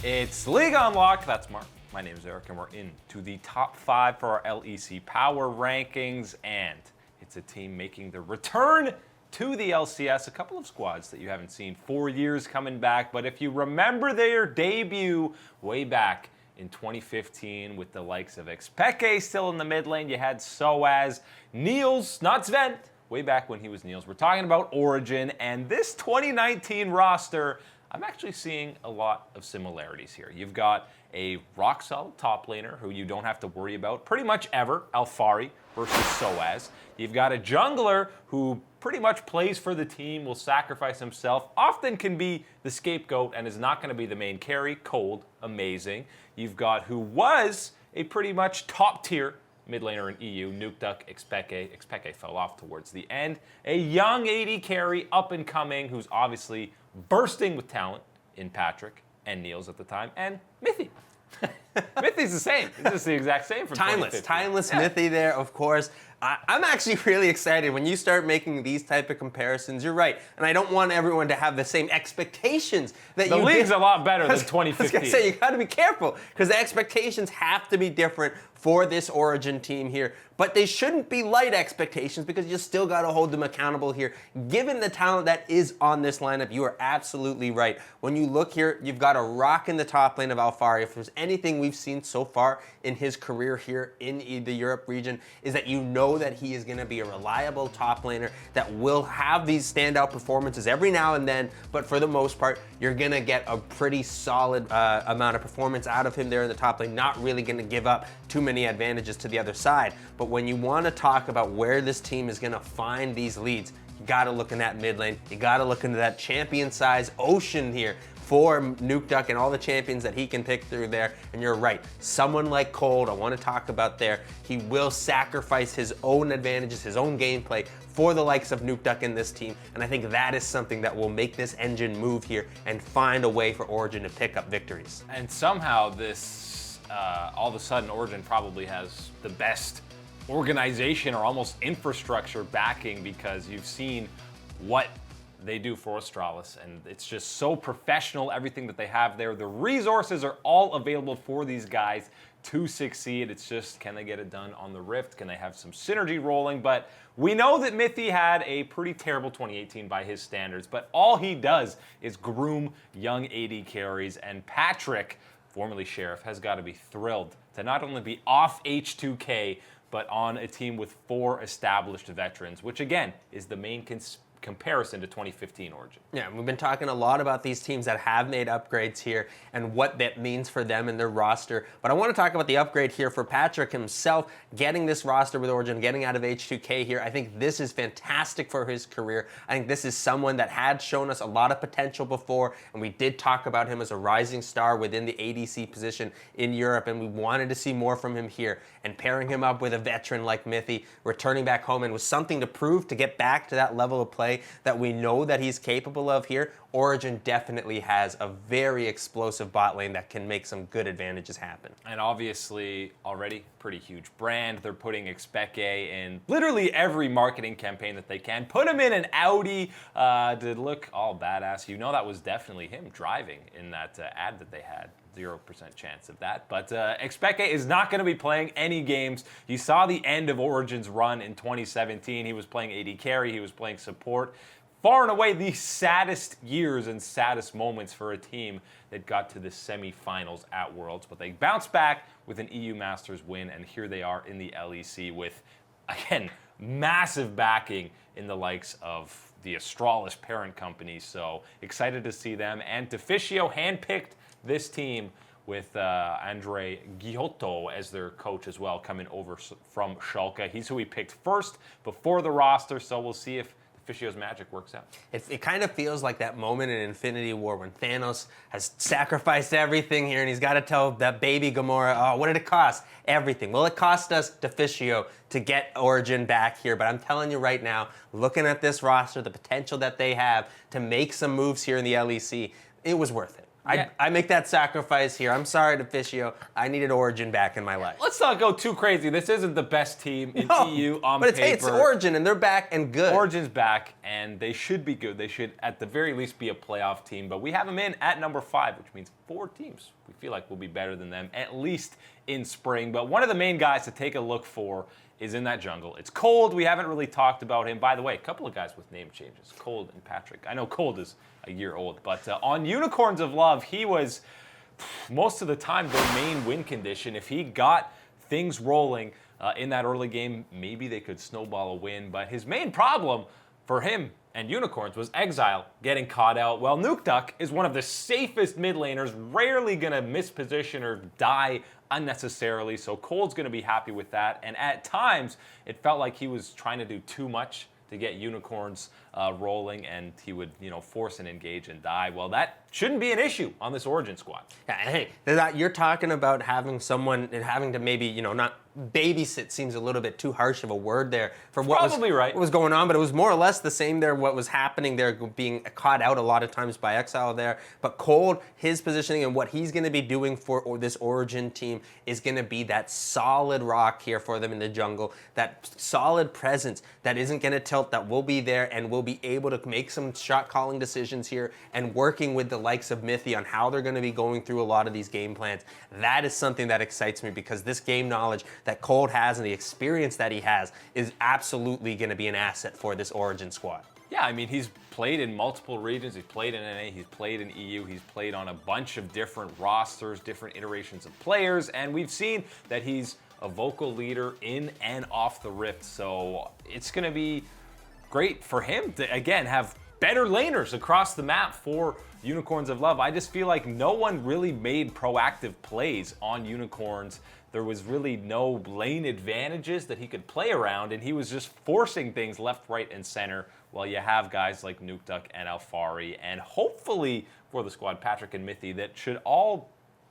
It's League Unlocked. That's Mark. My name is Eric, and we're into the top 5 for our LEC Power Rankings. And it's a team making their return to the LCS. A couple of squads that you haven't seen 4 years coming back. But if you remember their debut way back in 2015 with the likes of Xpeke still in the mid lane, you had Soaz, Niels, not Sven, way back when he was Niels. We're talking about Origen, and this 2019 roster, I'm actually seeing a lot of similarities here. You've got a rock-solid top laner who you don't have to worry about pretty much ever, Alfari versus Soaz. You've got a jungler who pretty much plays for the team, will sacrifice himself, often can be the scapegoat, and is not going to be the main carry, Cold, amazing. You've got who was a pretty much top-tier mid laner in EU, Nukeduck, Xpeke. Xpeke fell off towards the end. A young AD carry, up and coming, who's obviously bursting with talent in Patrick and Niels at the time, and Mithy. Mithy's the same. It's just the exact same from Timeless Mithy there, of course. I'm actually really excited when you start making these type of comparisons. You're right, and I don't want everyone to have the same expectations that the league's a lot better than 2015. I was gonna say, you got to be careful because the expectations have to be different for this Origen team here, but they shouldn't be light expectations because you still got to hold them accountable here. Given the talent that is on this lineup, you are absolutely right. When you look here, you've got a rock in the top lane of Alfari. If there's anything we've seen so far in his career here in the Europe region, is that you know that he is going to be a reliable top laner that will have these standout performances every now and then, but for the most part, you're going to get a pretty solid amount of performance out of him there in the top lane, not really going to give up too many advantages to the other side. But when you want to talk about where this team is going to find these leads, you got to look in that mid lane. You got to look into that champion size ocean here for Nukeduck and all the champions that he can pick through there. And you're right, someone like Cold, I want to talk about there, he will sacrifice his own advantages, his own gameplay for the likes of Nukeduck in this team. And I think that is something that will make this engine move here and find a way for Origen to pick up victories. And somehow this, all of a sudden, Origen probably has the best organization or almost infrastructure backing, because you've seen what they do for Astralis, and it's just so professional, everything that they have there. The resources are all available for these guys to succeed. It's just, can they get it done on the Rift? Can they have some synergy rolling? But we know that Mithy had a pretty terrible 2018 by his standards, but all he does is groom young AD carries, and Patrick, formerly Sheriff, has got to be thrilled to not only be off H2K, but on a team with 4 established veterans, which again is the main comparison to 2015 Origen. Yeah, we've been talking a lot about these teams that have made upgrades here and what that means for them and their roster. But I want to talk about the upgrade here for Patrick himself, getting this roster with Origen, getting out of H2K here. I think this is fantastic for his career. I think this is someone that had shown us a lot of potential before, and we did talk about him as a rising star within the ADC position in Europe, and we wanted to see more from him here. And pairing him up with a veteran like Mithy, returning back home, and was something to prove to get back to that level of play that we know that he's capable of here. Origen definitely has a very explosive bot lane that can make some good advantages happen. And obviously, already pretty huge brand. They're putting Xpeke in literally every marketing campaign that they can. Put him in an Audi to look all badass. You know that was definitely him driving in that ad that they had. 0% chance of that. But Xpeke is not going to be playing any games. You saw the end of Origen's run in 2017. He was playing AD carry. He was playing support. Far and away the saddest years and saddest moments for a team that got to the semifinals at Worlds. But they bounced back with an EU Masters win, and here they are in the LEC with, again, massive backing in the likes of the Astralis parent company. So excited to see them. And Deficio handpicked this team with Andre Giotto as their coach as well, coming over from Schalke. He's who we picked first before the roster, so we'll see if Deficio's magic works out. It kind of feels like that moment in Infinity War when Thanos has sacrificed everything here and he's got to tell that baby Gamora, oh, what did it cost? Everything. Well, it cost us Deficio to get Origen back here, but I'm telling you right now, looking at this roster, the potential that they have to make some moves here in the LEC, it was worth it. Yeah. I make that sacrifice here. I'm sorry to Fishio. I needed Origen back in my life. Let's not go too crazy. This isn't the best team in No, EU on but paper. it's Origen, and they're back and good. Origen's back, and they should be good. They should, at the very least, be a playoff team. But we have them in at number 5, which means 4 teams we feel like will be better than them, at least in spring. But one of the main guys to take a look for is in that jungle. It's Cold. We haven't really talked about him. By the way, a couple of guys with name changes, Cold and Patrick. I know Cold is a year old, but on Unicorns of Love, he was most of the time their main win condition. If he got things rolling in that early game, maybe they could snowball a win. But his main problem for him and Unicorns was Exile getting caught out. Well, Nuke Duck is one of the safest mid laners, rarely going to miss position or die unnecessarily, so Cold's going to be happy with that. And at times, it felt like he was trying to do too much to get Unicorns rolling, and he would, force an engage and die. Well, that shouldn't be an issue on this Origen squad. Yeah, hey, you're talking about having someone and having to maybe, not babysit seems a little bit too harsh of a word there for what was going on, but it was more or less the same there, what was happening there, being caught out a lot of times by Exile there. But Cold, his positioning and what he's going to be doing for this Origen team is going to be that solid rock here for them in the jungle, that solid presence that isn't going to tilt, that will be there and will be able to make some shot calling decisions here and working with the likes of Mithy on how they're going to be going through a lot of these game plans. That is something that excites me, because this game knowledge that Cold has and the experience that he has is absolutely going to be an asset for this Origen squad. Yeah, I mean, he's played in multiple regions. He's played in NA, he's played in EU, he's played on a bunch of different rosters, different iterations of players, and we've seen that he's a vocal leader in and off the Rift. So it's going to be great for him to, again, have better laners across the map for Unicorns of Love. I just feel like no one really made proactive plays on Unicorns. There was really no lane advantages that he could play around, and he was just forcing things left, right, and center. While you have guys like Nuke Duck and Alfari, and hopefully for the squad, Patrick and Mithy, that should all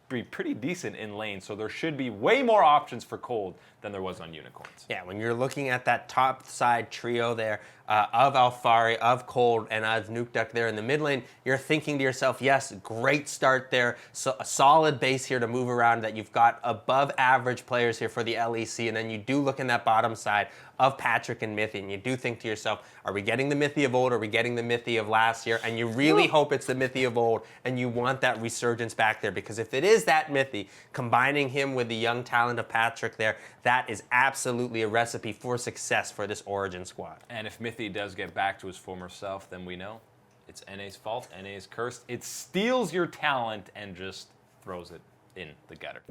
be pretty decent in lane. So there should be way more options for Cold than there was on Unicorns. Yeah, when you're looking at that top side trio there of Alfari, of Cold, and of Nuke Duck there in the mid lane, you're thinking to yourself, yes, great start there. So a solid base here to move around, that you've got above average players here for the LEC. And then you do look in that bottom side of Patrick and Mithy, and you do think to yourself, are we getting the Mithy of old? Are we getting the Mithy of last year? And you really hope it's the Mithy of old, and you want that resurgence back there, because if it is that Mithy, combining him with the young talent of Patrick there, that is absolutely a recipe for success for this Origen squad. And if Mithy does get back to his former self, then we know it's NA's fault. NA is cursed. It steals your talent and just throws it in the gutter.